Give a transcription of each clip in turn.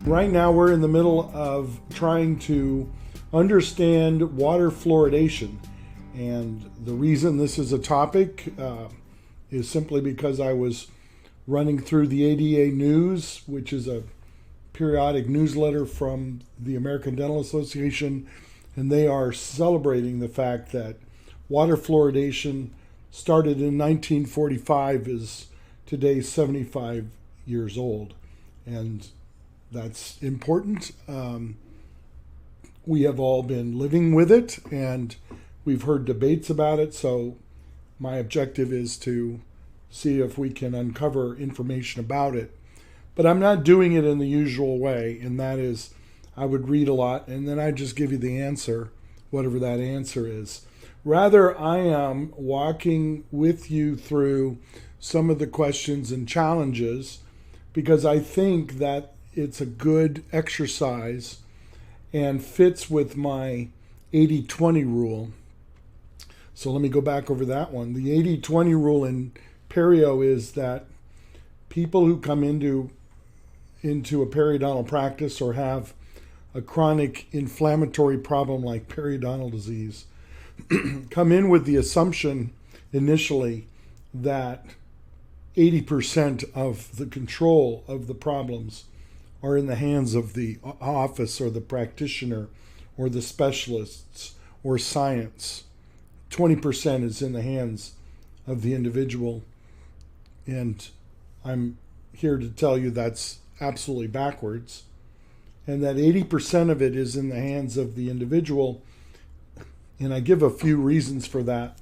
Right now we're in the middle of trying to understand water fluoridation. And the reason this is a topic is simply because I was running through the ADA News, which is a periodic newsletter from the American Dental Association, and they are celebrating the fact that water fluoridation started in 1945 is today 75 years old. And that's important. We have all been living with it, and we've heard debates about it. So my objective is to see if we can uncover information about it. But I'm not doing it in the usual way, and that is I would read a lot, and then I just give you the answer, whatever that answer is. Rather, I am walking with you through some of the questions and challenges because I think that it's a good exercise and fits with my 80-20 rule. So let me go back over that one. The 80-20 rule in Perio is that people who come into a periodontal practice or have a chronic inflammatory problem like periodontal disease come in with the assumption initially that 80% of the control of the problems are in the hands of the office or the practitioner or the specialists or science. 20% is in the hands of the individual. And I'm here to tell you that's absolutely backwards. And that 80% of it is in the hands of the individual. And I give a few reasons for that,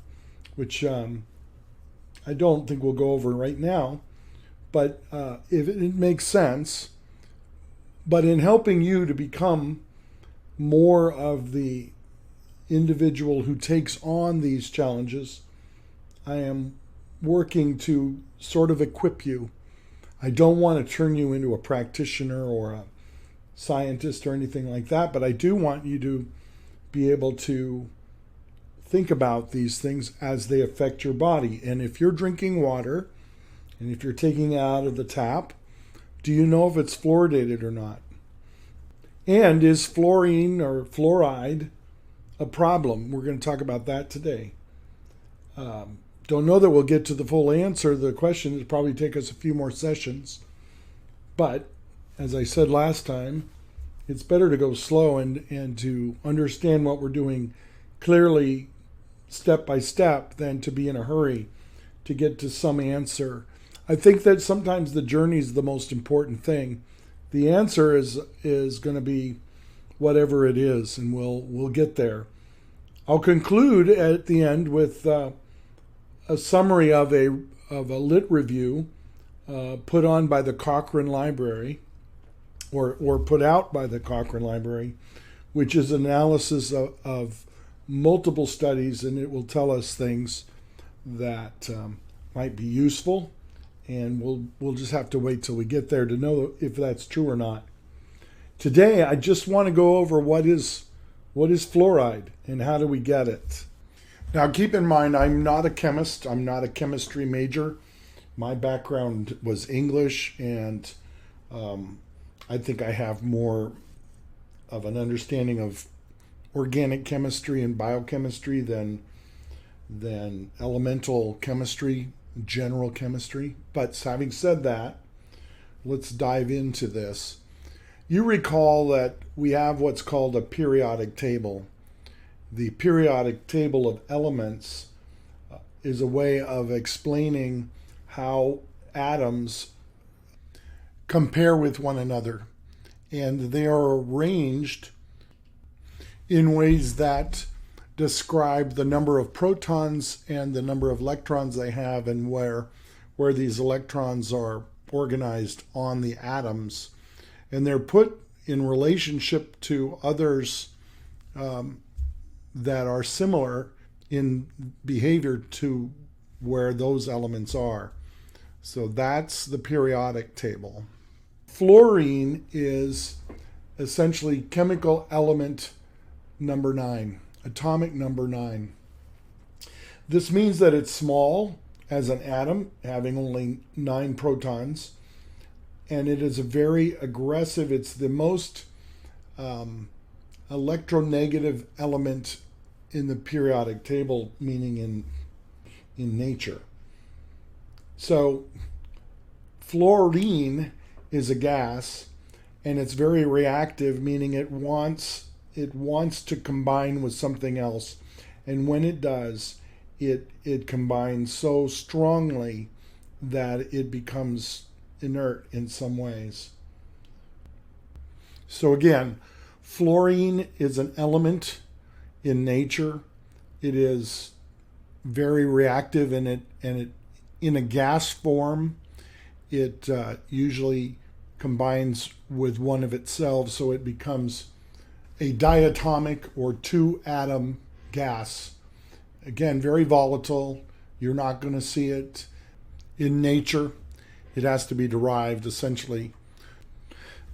which I don't think we'll go over right now. But if it makes sense, but in helping you to become more of the individual who takes on these challenges, I am working to sort of equip you. I don't want to turn you into a practitioner or a scientist or anything like that, but I do want you to be able to think about these things as they affect your body. And if you're drinking water, and if you're taking it out of the tap, do you know if it's fluoridated or not? And is fluorine or fluoride a problem? We're going to talk about that today. Don't know that we'll get to the full answer. The question will probably take us a few more sessions. But as I said last time, it's better to go slow and to understand what we're doing clearly step by step than to be in a hurry to get to some answer. I think that sometimes the journey is the most important thing. The answer is going to be whatever it is, and we'll get there. I'll conclude at the end with a summary of a lit review put on by the Cochrane Library, or put out by the Cochrane Library, which is analysis of multiple studies, and it will tell us things that might be useful. And we'll just have to wait till we get there to know if that's true or not. Today, I just want to go over what is fluoride and how do we get it. Now, keep in mind, I'm not a chemist. I'm not a chemistry major. My background was English, and I think I have more of an understanding of organic chemistry and biochemistry than elemental chemistry, general chemistry. But having said that, let's dive into this. You recall that we have what's called a periodic table. The periodic table of elements is a way of explaining how atoms compare with one another. And they are arranged in ways that describe the number of protons and the number of electrons they have and where these electrons are organized on the atoms. And they're put in relationship to others that are similar in behavior to where those elements are. So that's the periodic table. Fluorine is essentially chemical element number 9. Atomic number 9. This means that it's small as an atom, having only 9 protons, and it is a very aggressive, it's the most electronegative element in the periodic table, meaning in nature. So fluorine is a gas, and it's very reactive, meaning it wants to combine with something else, and when it does, it combines so strongly that it becomes inert in some ways. So again, fluorine is an element in nature. It is very reactive, and it in a gas form, it usually combines with one of itself, so it becomes a diatomic or two-atom gas. Again, very volatile. You're not going to see it in nature. It has to be derived, essentially.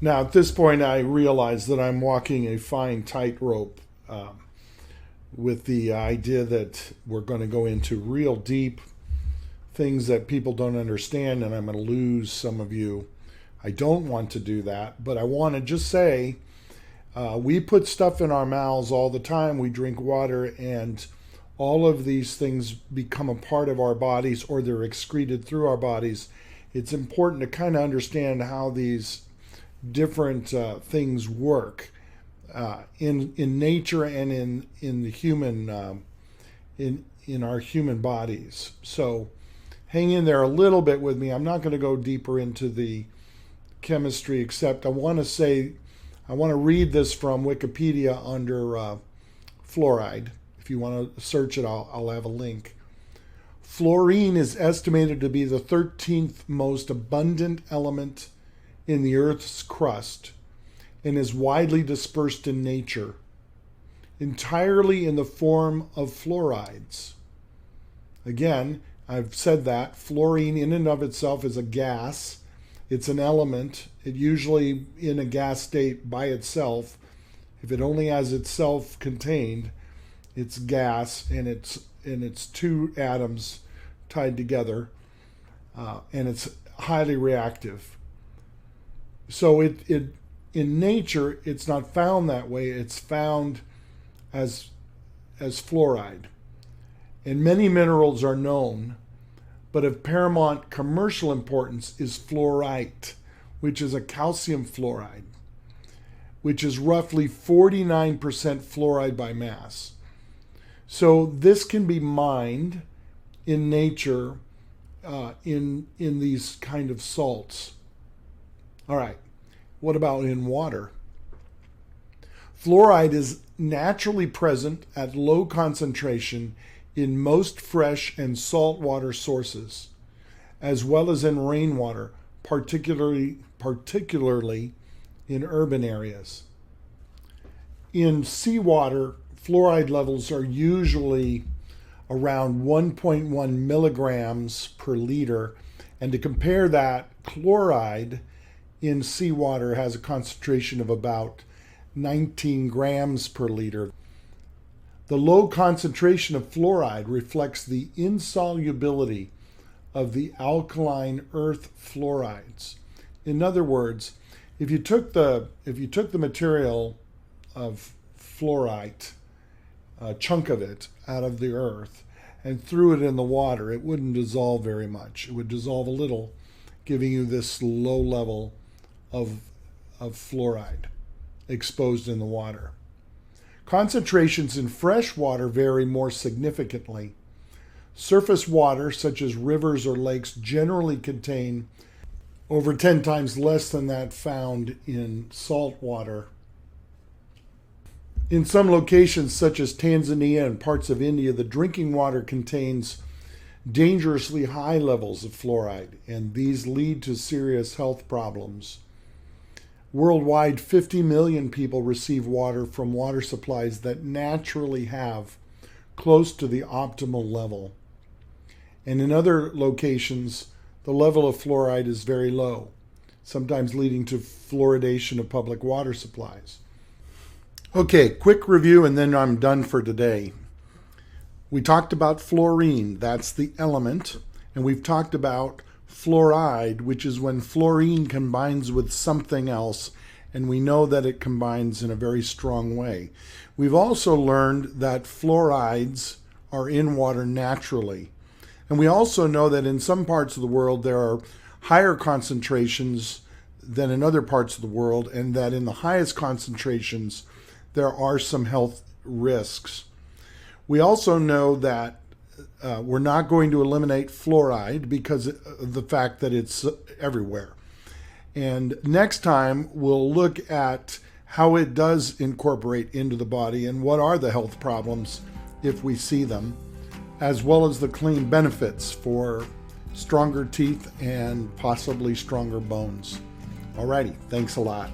Now, at this point, I realize that I'm walking a fine tightrope with the idea that we're going to go into real deep things that people don't understand, and I'm going to lose some of you. I don't want to do that, but I want to just say we put stuff in our mouths all the time. We drink water, and all of these things become a part of our bodies, or they're excreted through our bodies. It's important to kind of understand how these different things work in nature and in the human in our human bodies. So hang in there a little bit with me. I'm not going to go deeper into the chemistry, except I want to read this from Wikipedia under fluoride. If you want to search it, I'll have a link. Fluorine is estimated to be the 13th most abundant element in the Earth's crust and is widely dispersed in nature, entirely in the form of fluorides. Again, I've said that fluorine in and of itself is a gas. It's an element. It usually in a gas state by itself. If it only has itself contained, it's gas, and it's two atoms tied together, and it's highly reactive. So it in nature, it's not found that way. It's found as fluoride. And many minerals are known, but of paramount commercial importance is fluorite, which is a calcium fluoride, which is roughly 49% fluoride by mass. So this can be mined in nature in these kind of salts. All right, what about in water? Fluoride is naturally present at low concentration in most fresh and saltwater sources, as well as in rainwater, particularly in urban areas. In seawater, fluoride levels are usually around 1.1 milligrams per liter, and to compare that, chloride in seawater has a concentration of about 19 grams per liter. The low concentration of fluoride reflects the insolubility of the alkaline earth fluorides. In other words, if you took the material of fluorite, a chunk of it out of the earth, and threw it in the water, it wouldn't dissolve very much. It would dissolve a little, giving you this low level of fluoride exposed in the water. Concentrations in fresh water vary more significantly. Surface water, such as rivers or lakes, generally contain over 10 times less than that found in salt water. In some locations, such as Tanzania and parts of India, the drinking water contains dangerously high levels of fluoride, and these lead to serious health problems. Worldwide, 50 million people receive water from water supplies that naturally have close to the optimal level. And in other locations, the level of fluoride is very low, sometimes leading to fluoridation of public water supplies. Okay, quick review and then I'm done for today. We talked about fluorine, that's the element, and we've talked about fluoride, which is when fluorine combines with something else, and we know that it combines in a very strong way. We've also learned that fluorides are in water naturally. And we also know that in some parts of the world there are higher concentrations than in other parts of the world, and that in the highest concentrations there are some health risks. We also know that we're not going to eliminate fluoride because of the fact that it's everywhere. And next time we'll look at how it does incorporate into the body and what are the health problems if we see them, as well as the clean benefits for stronger teeth and possibly stronger bones. Alrighty, thanks a lot.